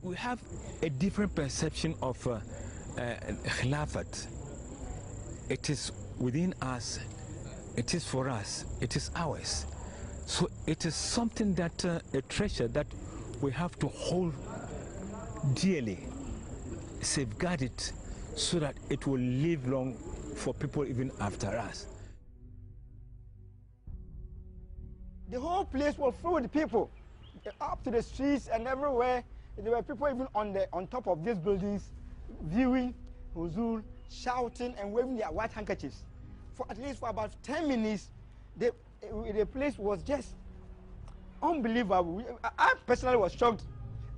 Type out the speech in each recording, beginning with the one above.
we have a different perception of Khilafat. It is within us, it is for us, it is ours. So it is something that, a treasure that we have to hold dearly, safeguard it, so that it will live long for people even after us. The whole place was full with people, up to the streets and everywhere. There were people even on top of these buildings, viewing Huzur, shouting and waving their white handkerchiefs. For at least for about 10 minutes, the place was just unbelievable. I personally was shocked.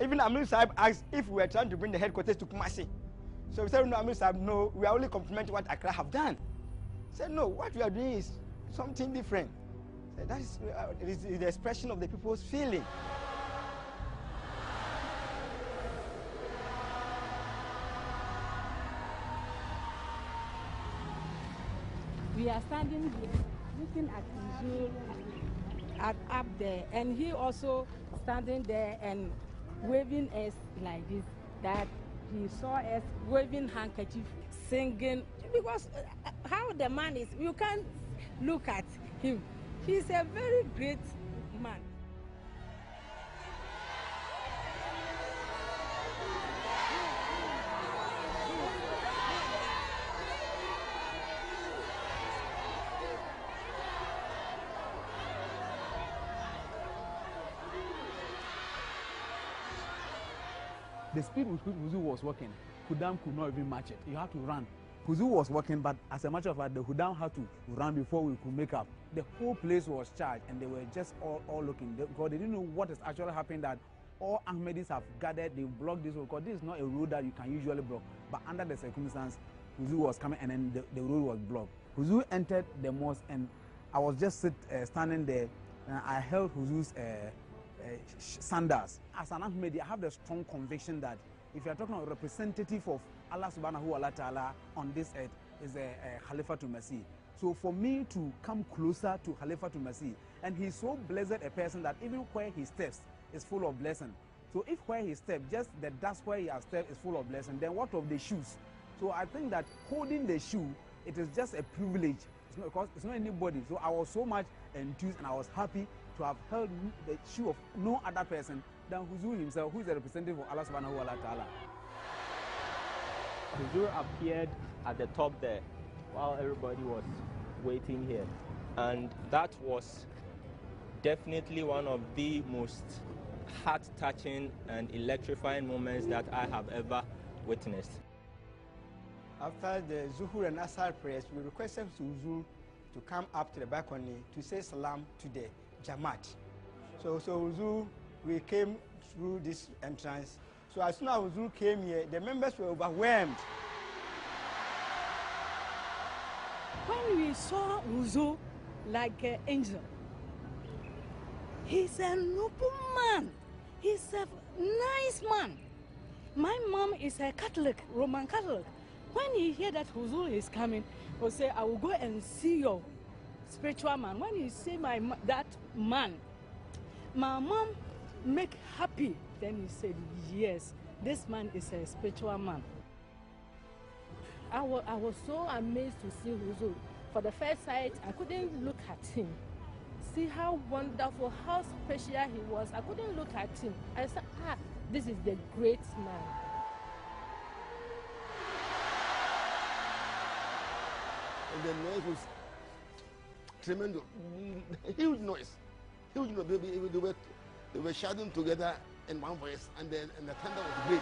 Even Ameen Sahib asked if we were trying to bring the headquarters to Kumasi. So we said, no, Ameen Sahib, no, we are only complimenting what Accra have done. He said, no, what we are doing is something different. That is the expression of the people's feeling. We are standing here looking at Huzur up there, and he also standing there and waving us like this, that he saw us waving handkerchief, singing, because how the man is, you can't look at him. He's a very great man. The speed with which Huzur was working, Hudam could not even match it. You have to run. Huzur was working, but as a matter of fact, the Hudam had to run before we could make up. The whole place was charged, and they were just all looking, because they didn't know what is actually happening, that all Ahmadis have gathered, they blocked this road, because this is not a road that you can usually block. But under the circumstance, Huzur was coming, and then the road was blocked. Huzur entered the mosque, and I was just standing there, and I held Huzur's sandals. As an Ahmadi, I have the strong conviction that if you are talking about a representative of Allah subhanahu wa ta'ala on this earth, is a Khalifa to Masih. So for me to come closer to Khalifa to Masih, and he's so blessed a person that even where he steps is full of blessing. So if where he steps, just the dust where he has stepped is full of blessing, then what of the shoes? So I think that holding the shoe, it is just a privilege. It's not, because it's not anybody. So I was so much enthused, and I was happy to have held the shoe of no other person than Huzur himself, who is a representative of Allah subhanahu wa ta'ala. Huzur appeared at the top there while everybody was waiting here. And that was definitely one of the most heart-touching and electrifying moments that I have ever witnessed. After the Zuhur and Asar prayers, we requested Huzur to come up to the balcony to say salam to the Jamaat. So Huzur, we came through this entrance. So as soon as Huzur came here, the members were overwhelmed. When we saw Huzur like an angel, he's a noble man. He's a nice man. My mom is a Catholic, Roman Catholic. When he hear that Huzur is coming, he'll say, I will go and see your spiritual man. When you see that man, my mom make happy. Then he said, yes, this man is a spiritual man. I was so amazed to see Huzur. For the first sight, I couldn't look at him. See how wonderful, how special he was. I couldn't look at him. I said, this is the great man. And the noise was tremendous, huge noise. Huge noise. They were shouting together in one voice, and the thunder was great.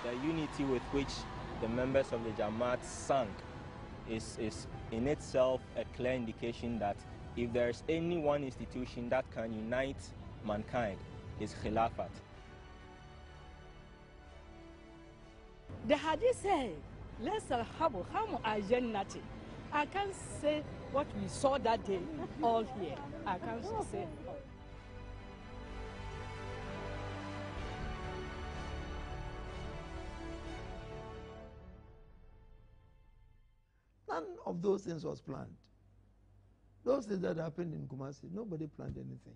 The unity with which the members of the Jamaat sang is in itself a clear indication that if there is any one institution that can unite mankind, it's Khilafat. The hadith says, let's have a jannati. I can't say what we saw that day all here. I can't say. None of those things was planned. Those things that happened in Kumasi, nobody planned anything.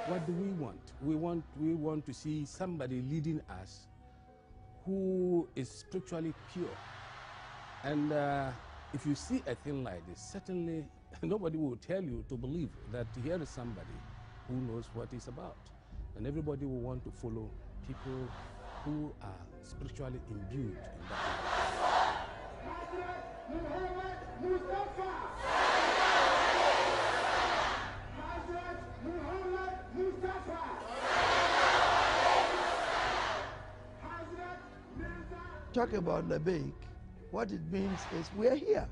What do we want? We want to see somebody leading us who is spiritually pure. And if you see a thing like this, certainly nobody will tell you to believe that here is somebody who knows what he's about. And everybody will want to follow people who are spiritually imbued in that. Talk about Labbaik, what it means is we are here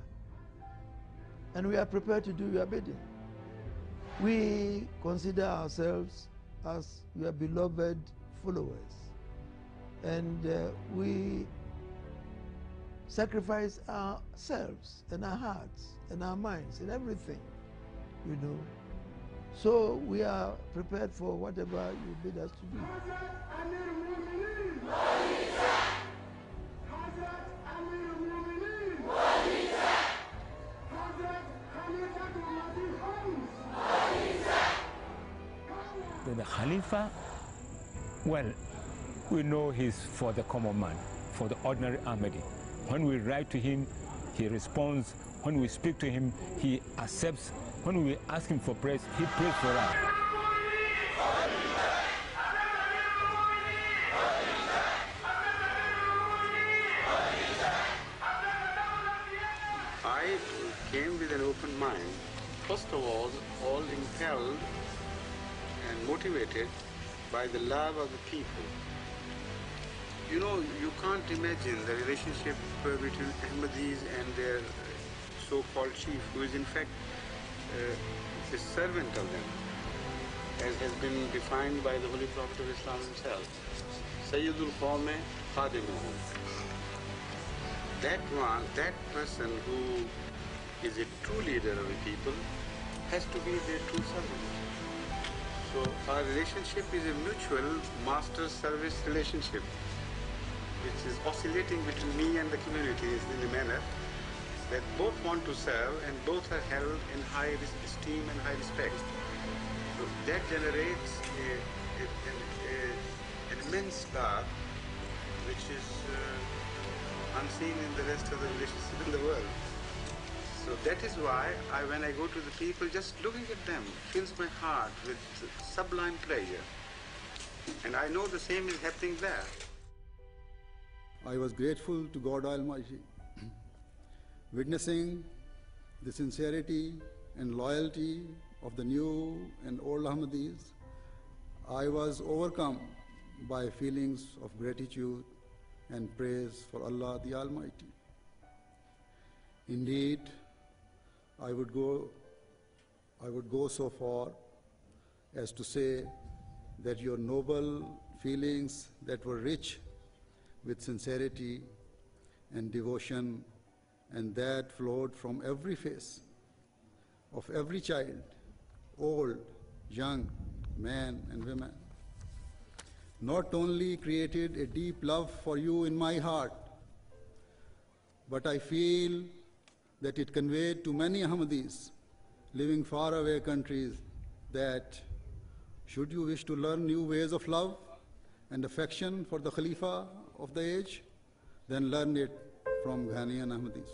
and we are prepared to do your bidding. We consider ourselves as your beloved followers, and we sacrifice ourselves and our hearts and our minds and everything, you know. So we are prepared for whatever you bid us to do. The Khalifa, well, we know he's for the common man, for the ordinary Ahmadi. When we write to him, he responds. When we speak to him, he accepts. When we ask him for praise, he prays for us. I came with an open mind. First of all impelled and motivated by the love of the people. You know, you can't imagine the relationship between Ahmadis and their so-called chief, who is in fact a servant of them, as has been defined by the Holy Prophet of Islam himself. Sayyidul Qawme Khadimuhum. That person who is a true leader of the people has to be their true servant. So our relationship is a mutual master-service relationship, which is oscillating between me and the community in a manner that both want to serve and both are held in high esteem and high respect. So that generates an immense love which is unseen in the rest of the relationships in the world. So that is why when I go to the people, just looking at them fills my heart with sublime pleasure. And I know the same is happening there. I was grateful to God Almighty. Witnessing the sincerity and loyalty of the new and old Ahmadis, I was overcome by feelings of gratitude and praise for Allah the Almighty. Indeed, I would go so far as to say that your noble feelings that were rich with sincerity and devotion, and that flowed from every face of every child, old, young, man and women, not only created a deep love for you in my heart, but I feel that it conveyed to many Ahmadis living far away countries that should you wish to learn new ways of love and affection for the Khalifa of the age, then learn it from Ghanaian Ahmadis.